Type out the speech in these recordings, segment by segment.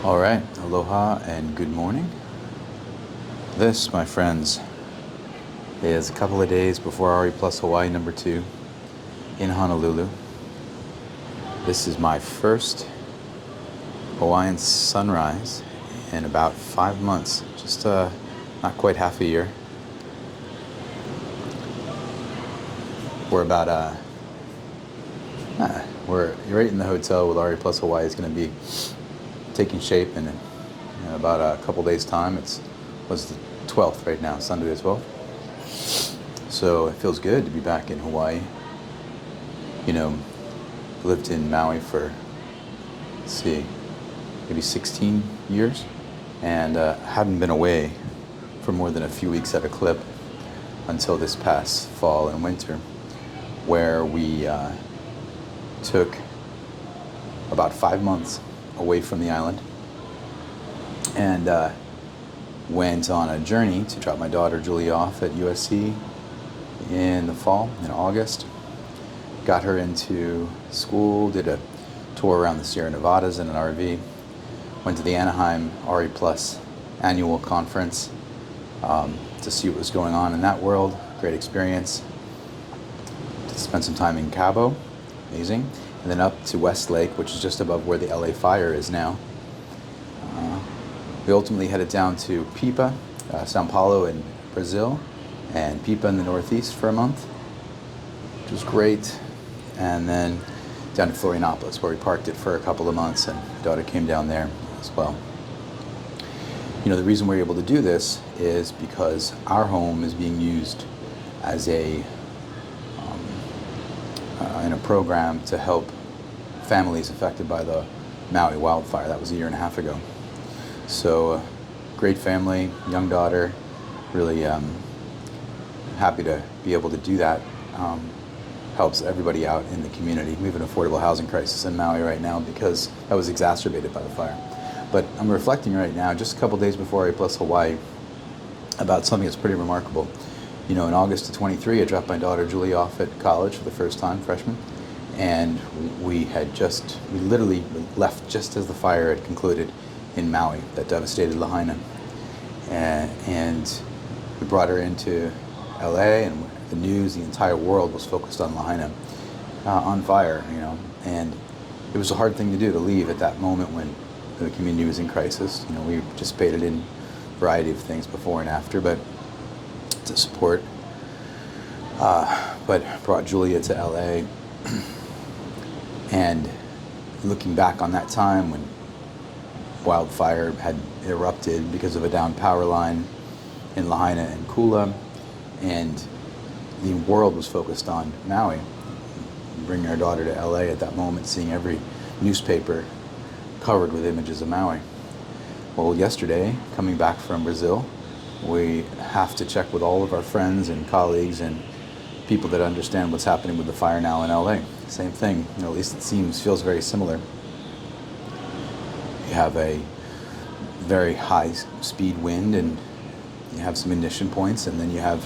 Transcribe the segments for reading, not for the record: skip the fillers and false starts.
All right, aloha and good morning. This, my friends, is a couple of days before RE+Hawaii number 2 in Honolulu. This is my first Hawaiian sunrise in about 5 months, just not quite half a year. We're about we're right in the hotel with RE+Hawaii. Is going to be taking shape in about a couple days time. Was the 12th right now, Sunday the 12th. So it feels good to be back in Hawaii. Lived in Maui for, maybe 16 years, and hadn't been away for more than a few weeks at a clip until this past fall and winter, where we took about 5 months away from the island and went on a journey to drop my daughter Julie off at USC in the fall, in August. Got her into school, did a tour around the Sierra Nevadas in an RV, went to the Anaheim RE+ annual conference to see what was going on in that world. Great experience. Spent some time in Cabo, amazing, and then up to Westlake, which is just above where the LA fire is now. We ultimately headed down to Pipa, Sao Paulo in Brazil, and Pipa in the Northeast for a month, which was great. And then down to Florianopolis, where we parked it for a couple of months, and my daughter came down there as well. The reason we're able to do this is because our home is being used as in a program to help families affected by the Maui wildfire. That was a year and a half ago. So, great family, young daughter, really happy to be able to do that. Helps everybody out in the community. We have an affordable housing crisis in Maui right now because that was exacerbated by the fire. But I'm reflecting right now, just a couple days before RE+Hawaii, about something that's pretty remarkable. In August of 23, I dropped my daughter Julie off at college for the first time, freshman, and we literally left just as the fire had concluded in Maui that devastated Lahaina. And we brought her into LA, and the news, the entire world was focused on Lahaina, on fire, and it was a hard thing to do, to leave at that moment when the community was in crisis. We participated in a variety of things before and after, but to support, but brought Julia to LA. And looking back on that time when wildfire had erupted because of a down power line in Lahaina and Kula, and the world was focused on Maui. Bringing our daughter to LA at that moment, seeing every newspaper covered with images of Maui. Well, yesterday, coming back from Brazil, we have to check with all of our friends and colleagues and people that understand what's happening with the fire now in LA. Same thing, at least it feels very similar. You have a very high speed wind, and you have some ignition points, and then you have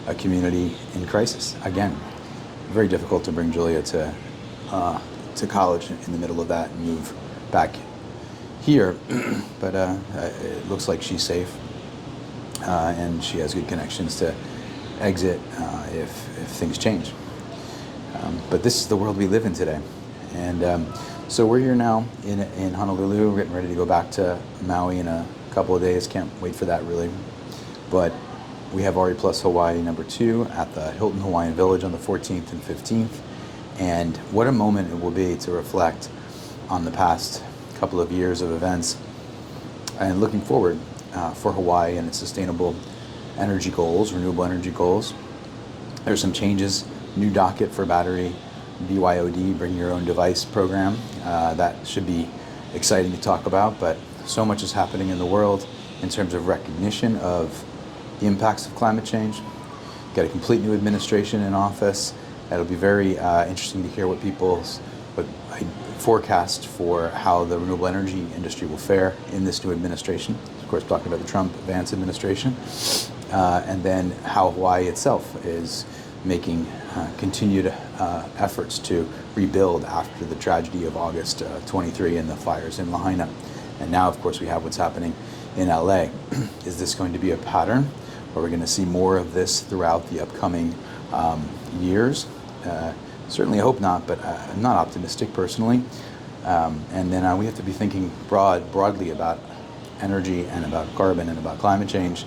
a community in crisis. Again, very difficult to bring Julia to college in the middle of that and move back here, but it looks like she's safe, and she has good connections to exit if things change. But this is the world we live in today, and so we're here now in Honolulu, getting ready to go back to Maui in a couple of days. Can't wait for that, really. But we have RE+Hawaii number 2 at the Hilton Hawaiian Village on the 14th and 15th, and what a moment it will be to reflect on the past couple of years of events and looking forward for Hawaii and its sustainable energy goals, renewable energy goals. There's some changes, new docket for battery BYOD, bring your own device program. That should be exciting to talk about, but so much is happening in the world in terms of recognition of the impacts of climate change. Got a complete new administration in office. It'll be very interesting to hear what forecast for how the renewable energy industry will fare in this new administration. Of course, talking about the Trump-Vance administration, and then how Hawaii itself is making continued efforts to rebuild after the tragedy of August 23 and the fires in Lahaina. And now, of course, we have what's happening in LA. Is this going to be a pattern? Are we going to see more of this throughout the upcoming years? Certainly hope not, but I'm not optimistic personally. And then we have to be thinking broadly about energy and about carbon and about climate change.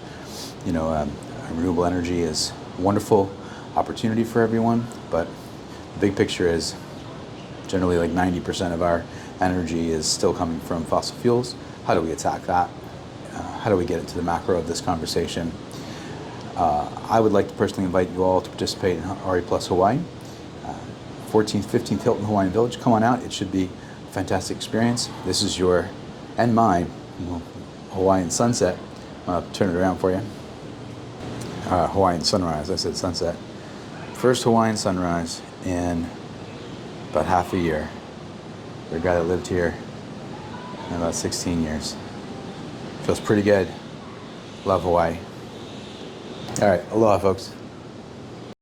Renewable energy is a wonderful opportunity for everyone, but the big picture is generally like 90% of our energy is still coming from fossil fuels. How do we attack that? How do we get into the macro of this conversation? I would like to personally invite you all to participate in RE+Hawaii. 14th, 15th Hilton Hawaiian Village. Come on out. It should be a fantastic experience. This is your and mine Hawaiian sunset. I'll turn it around for you. Hawaiian sunrise. I said sunset. First Hawaiian sunrise in about half a year. For a guy that lived here in about 16 years. Feels pretty good. Love Hawaii. All right. Aloha, folks.